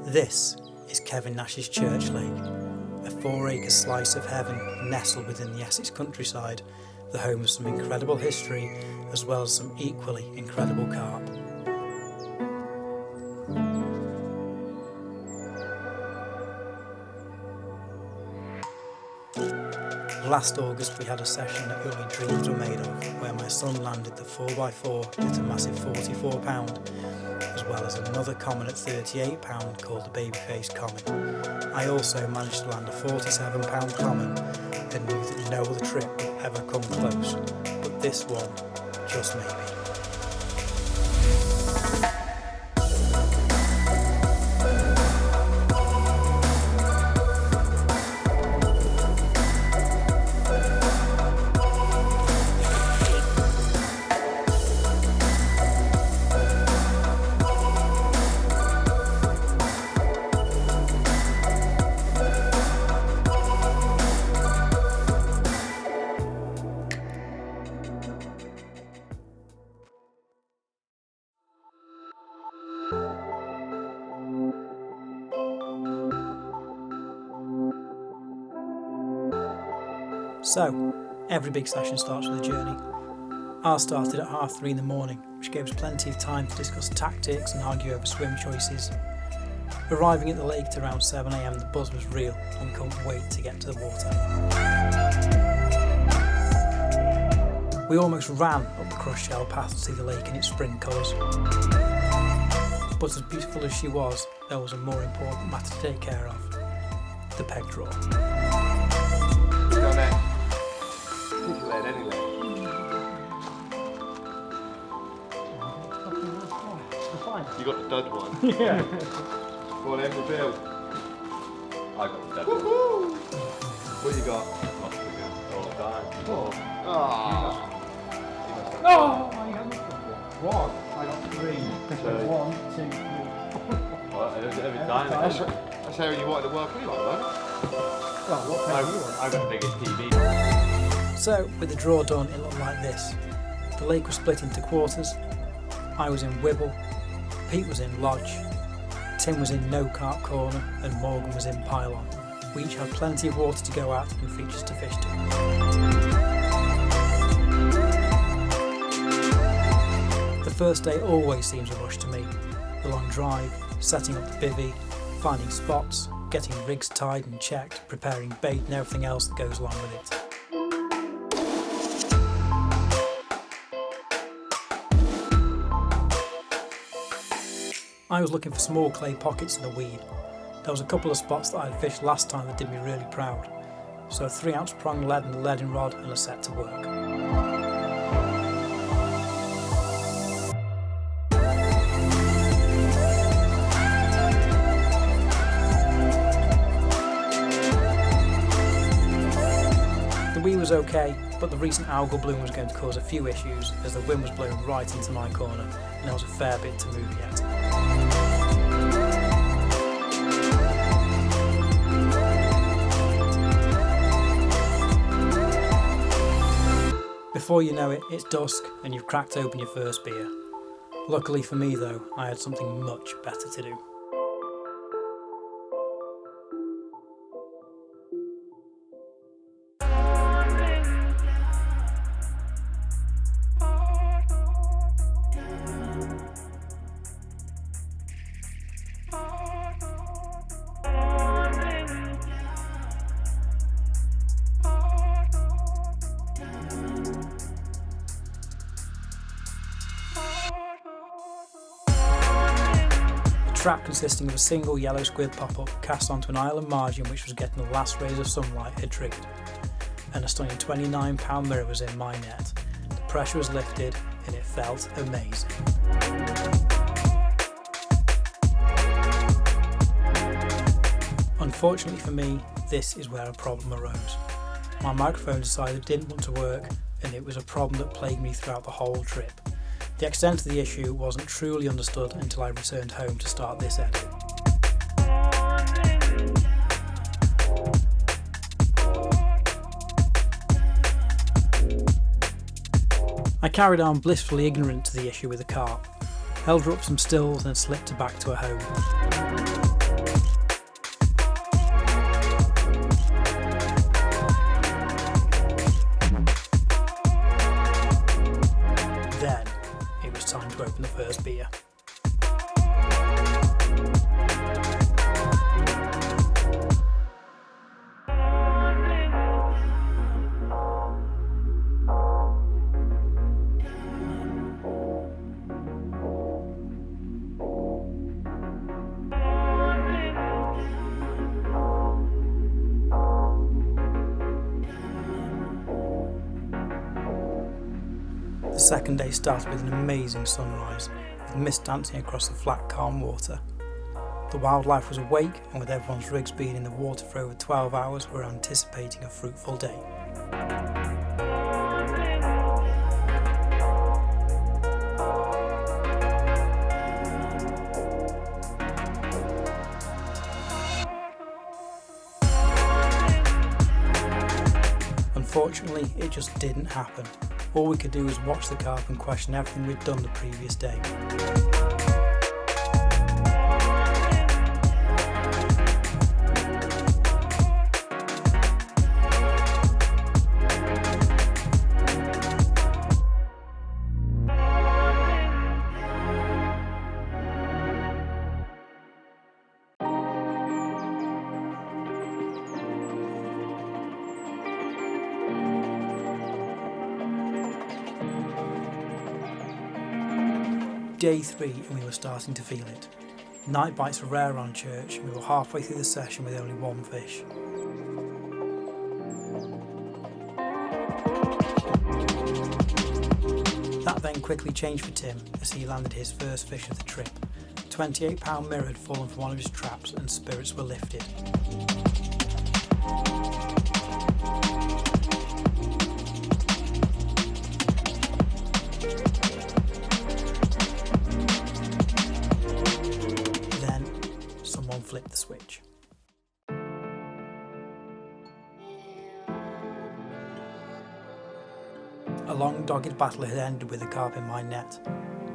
This is Kevin Nash's Church Lake, a 4-acre slice of heaven nestled within the Essex countryside, the home of some incredible history as well as some equally incredible carp. Last August we had a session that only dreams were made of, where my son landed the 4x4 with a massive 44 pound, as well as another common at 38 pound called the babyface common. I also managed to land a 47 pound common and knew that no other trip would ever come close, but this one, just maybe. So, every big session starts with a journey. Ours started at 3:30 in the morning, which gave us plenty of time to discuss tactics and argue over swim choices. Arriving at the lake at around 7 AM, the buzz was real and we couldn't wait to get to the water. We almost ran up the crushed shell path to see the lake in its spring colours. But as beautiful as she was, there was a more important matter to take care of: the peg draw. You got the dud one? Yeah. Go on, reveal. I got the dud one. What you got? Oh, damn. Oh, I got one. I got 3. So, 1, 2, 3. Well, every time. That's how you wanted to work anyway, right? Well, what peg do you want? I got the biggest TV. So, with the draw done, it looked like this. The lake was split into quarters. I was in Wibble, Pete was in Lodge, Tim was in No Carp Corner, and Morgan was in Pylon. We each had plenty of water to go at and features to fish to. The first day always seems a rush to me. The long drive, setting up the bivvy, finding spots, getting rigs tied and checked, preparing bait and everything else that goes along with it. I was looking for small clay pockets in the weed. There was a couple of spots that I had fished last time that did me really proud. So a 3-ounce prong lead and a leading rod and a set to work. The weed was okay, but the recent algal bloom was going to cause a few issues as the wind was blowing right into my corner and there was a fair bit to move yet. Before you know it, it's dusk and you've cracked open your first beer. Luckily for me though, I had something much better to do. Trap consisting of a single yellow squid pop-up cast onto an island margin which was getting the last rays of sunlight had triggered, and a stunning 29 pound mirror was in my net. The pressure was lifted and it felt amazing. Unfortunately for me, this is where a problem arose. My microphone decided it didn't want to work and it was a problem that plagued me throughout the whole trip. The extent of the issue wasn't truly understood until I returned home to start this edit. I carried on blissfully ignorant to the issue with the carp, held her up some stills and slipped her back to her home. time to open the first beer. The second day started with an amazing sunrise, with mist dancing across the flat, calm water. The wildlife was awake, and with everyone's rigs being in the water for over 12 hours, we were anticipating a fruitful day. Unfortunately, it just didn't happen. All we could do was watch the carp and question everything we'd done the previous day. Day 3 and we were starting to feel it. Night bites were rare on church and we were halfway through the session with only one fish. That then quickly changed for Tim as he landed his first fish of the trip. A 28-pound mirror had fallen from one of his traps and spirits were lifted. Flip the switch. A long dogged battle had ended with a carp in my net.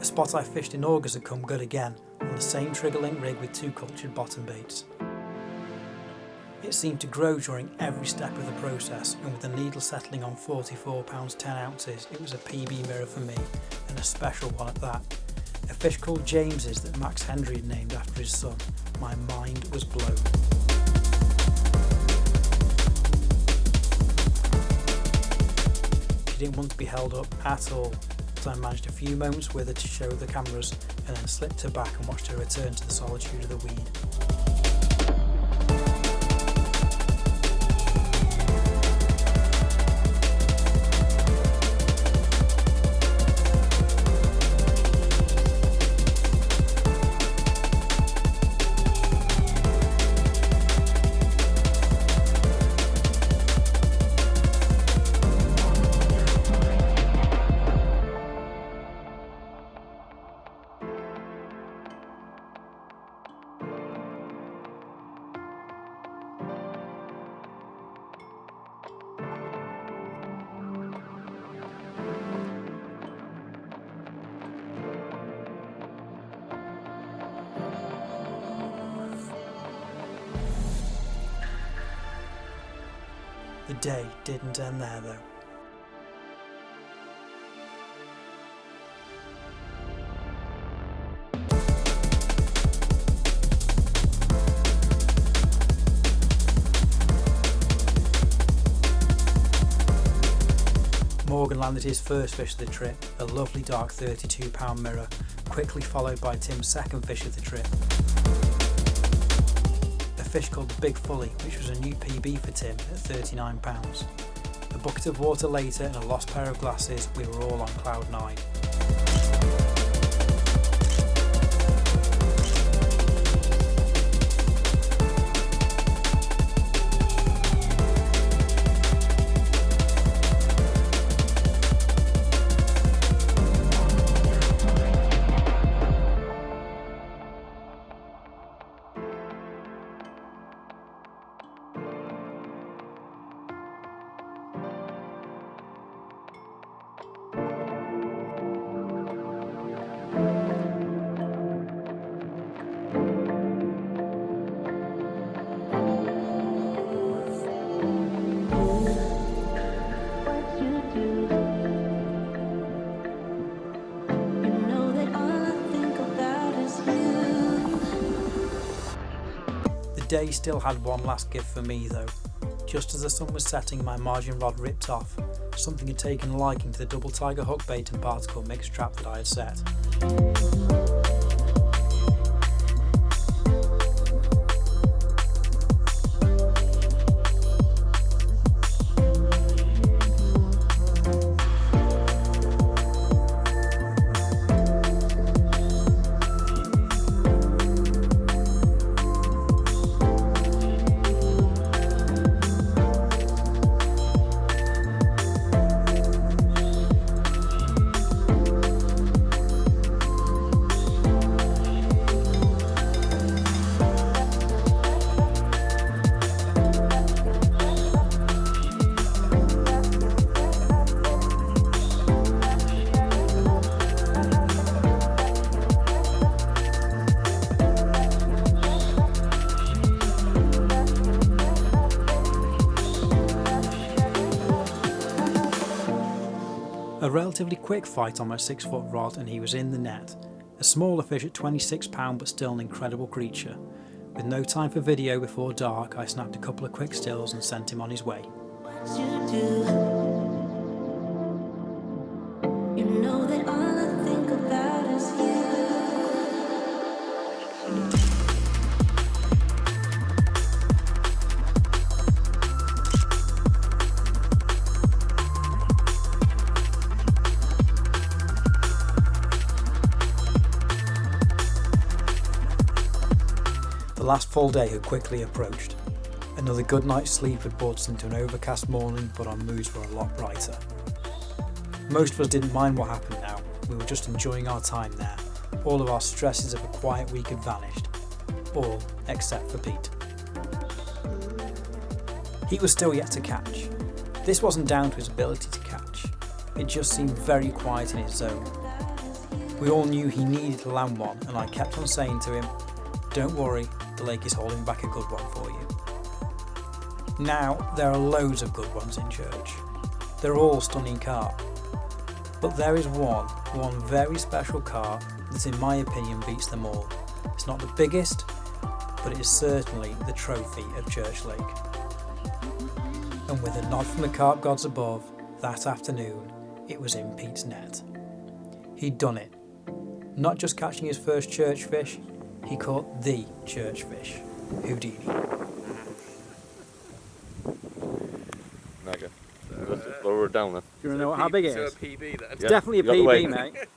A spot I fished in August had come good again, on the same trigger link rig with 2 cultured bottom baits. It seemed to grow during every step of the process, and with the needle settling on 44 pounds 10 ounces, it was a PB mirror for me, and a special one at that. A fish called James's that Max Hendry had named after his son. My mind was blown. She didn't want to be held up at all, but I managed a few moments with her to show the cameras and then slipped her back and watched her return to the solitude of the weed. The day didn't end there though. Morgan landed his first fish of the trip, a lovely dark 32-pound mirror, quickly followed by Tim's second fish of the trip. A fish called the Big Fully, which was a new PB for Tim at 39 pounds. A bucket of water later and a lost pair of glasses, we were all on cloud 9. day still had one last gift for me though. Just as the sun was setting, my margin rod ripped off. Something had taken a liking to the double tiger hook bait and particle mix trap that I had set. A relatively quick fight on my 6-foot rod and he was in the net. A smaller fish at £26 but still an incredible creature. With no time for video before dark, I snapped a couple of quick stills and sent him on his way. You know that all I think about is you. The last full day had quickly approached. Another good night's sleep had brought us into an overcast morning, but our moods were a lot brighter. Most of us didn't mind what happened now. We were just enjoying our time there. All of our stresses of a quiet week had vanished. All except for Pete. He was still yet to catch. This wasn't down to his ability to catch. It just seemed very quiet in his zone. We all knew he needed to land one, and I kept on saying to him, "Don't worry, the lake is holding back a good one for you." Now, there are loads of good ones in church. They're all stunning carp. But there is one very special carp that in my opinion beats them all. It's not the biggest, but it is certainly the trophy of Church Lake. And with a nod from the carp gods above, that afternoon, it was in Pete's net. He'd done it. Not just catching his first church fish, he caught the church fish, Houdini. Mega. Let's lower it down then. Do you want to know how big it is? So a PB then. It's definitely a you got the weight. PB, mate.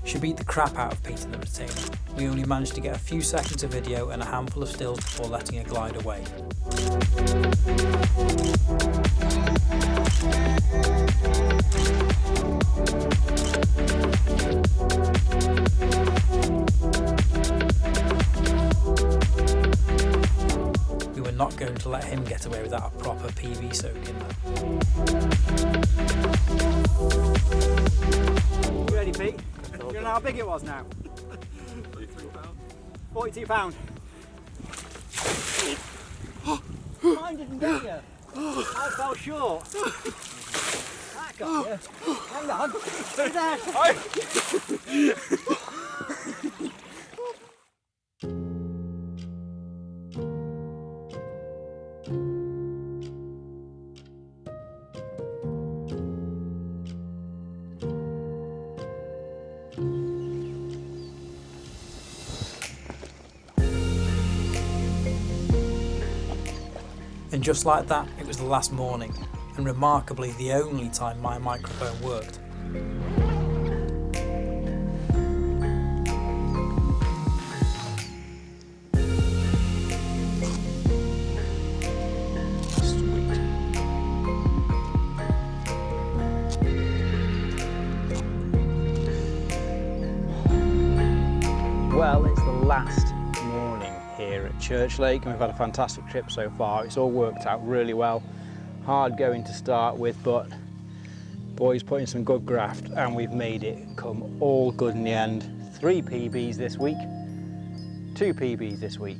She beat the crap out of Pete in the retainer. We only managed to get a few seconds of video and a handful of stills before letting her glide away. We were not going to let him get away without a proper PB soaking. You ready, Pete? You know how big it was now? 42 pound. Mine didn't get you. I fell short. That got you. Hang on. Stay there. And just like that, it was the last morning, and remarkably the only time my microphone worked. Church Lake, and we've had a fantastic trip so far. It's all worked out really well. Hard going to start with, but boys put in some good graft and we've made it come all good in the end. 3 PBs this week, 2 PBs this week,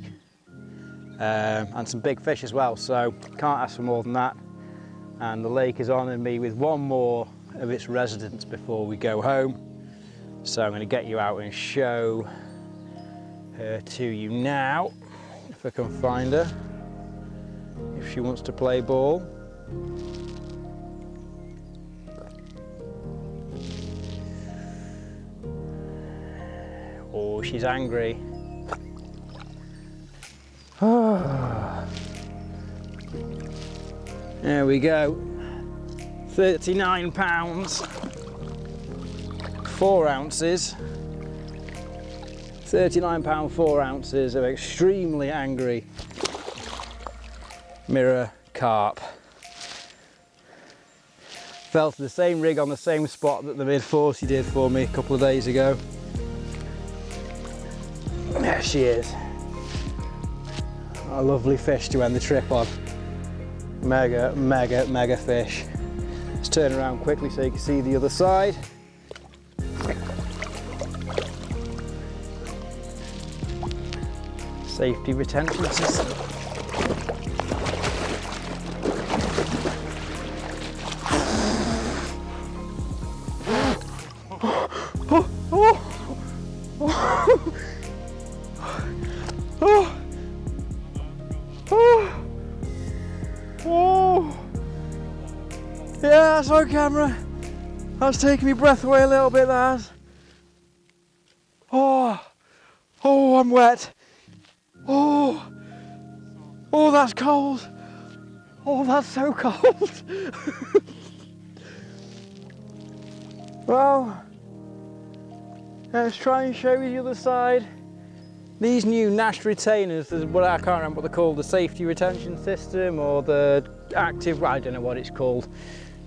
and some big fish as well, so can't ask for more than that. And the lake has honoured me with one more of its residents before we go home, so I'm going to get you out and show her to you now, if I can find her, if she wants to play ball. Oh, she's angry. There we go. 39 pounds, 4 ounces. 39 pound, 4 ounces of extremely angry mirror carp. Fell to the same rig on the same spot that the mid-40 did for me a couple of days ago. There she is. A lovely fish to end the trip on. Mega, mega, mega fish. Let's turn around quickly so you can see the other side. Safety retention system. Yeah, that's on camera. That's taking my breath away a little bit, that has. Oh, I'm wet. Oh, that's cold. Oh, that's so cold. Well, let's try and show you the other side. These new Nash retainers, what I can't remember what they're called, the safety retention system or the active, I don't know what it's called,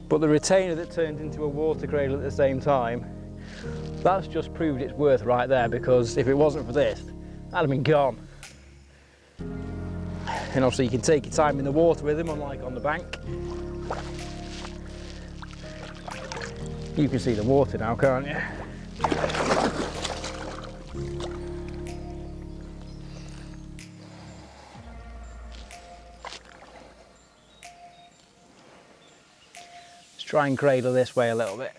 but the retainer that turns into a water cradle at the same time, that's just proved its worth right there, because if it wasn't for this, that'd have been gone. And obviously you can take your time in the water with them, unlike on the bank. You can see the water now, can't you? Let's try and cradle this way a little bit.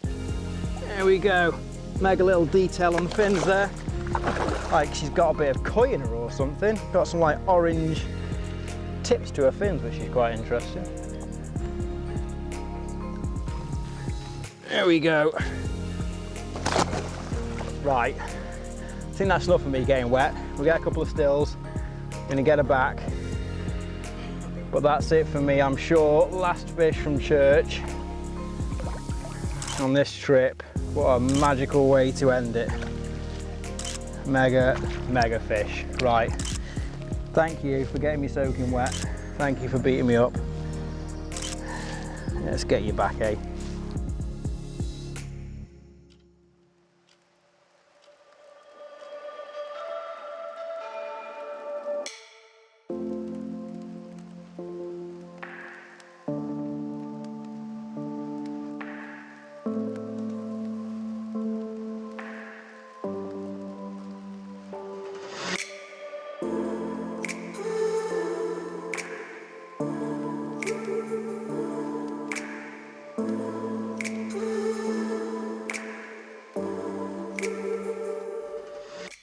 There we go. Mega little detail on the fins there. Like she's got a bit of koi in her or something. Got some like orange tips to her fins, which is quite interesting. There we go. Right, I think that's enough of me getting wet. We'll get a couple of stills, gonna get her back. But that's it for me, I'm sure. Last fish from church on this trip. What a magical way to end it. Mega, mega fish. Right, thank you for getting me soaking wet. Thank you for beating me up. Let's get you back, eh?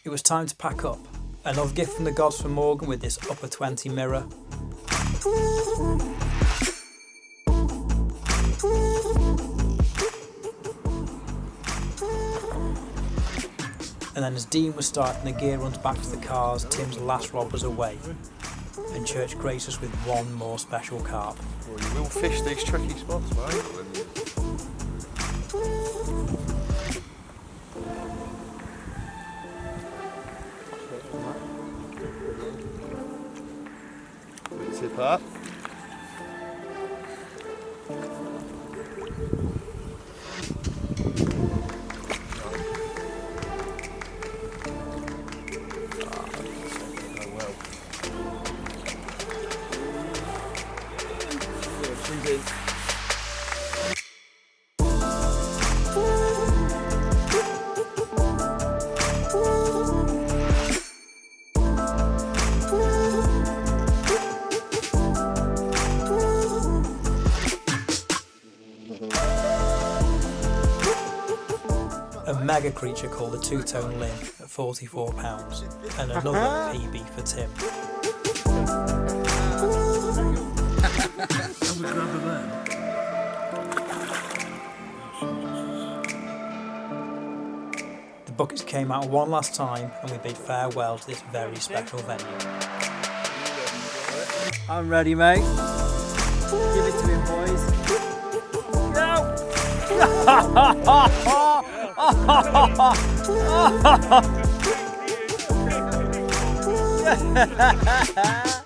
It was time to pack up. Another gift from the gods for Morgan with this upper 20 mirror. And then as Dean was starting the gear runs back to the cars, Tim's last rod was away. And Church graced us with one more special carp. Well, you will fish these tricky spots, mate. Tip up. He's in. A mega creature called a two-tone limb at £44, and another PB for Tim. The buckets came out one last time, and we bid farewell to this very special venue. I'm ready, mate. Give it to him, boys. Go!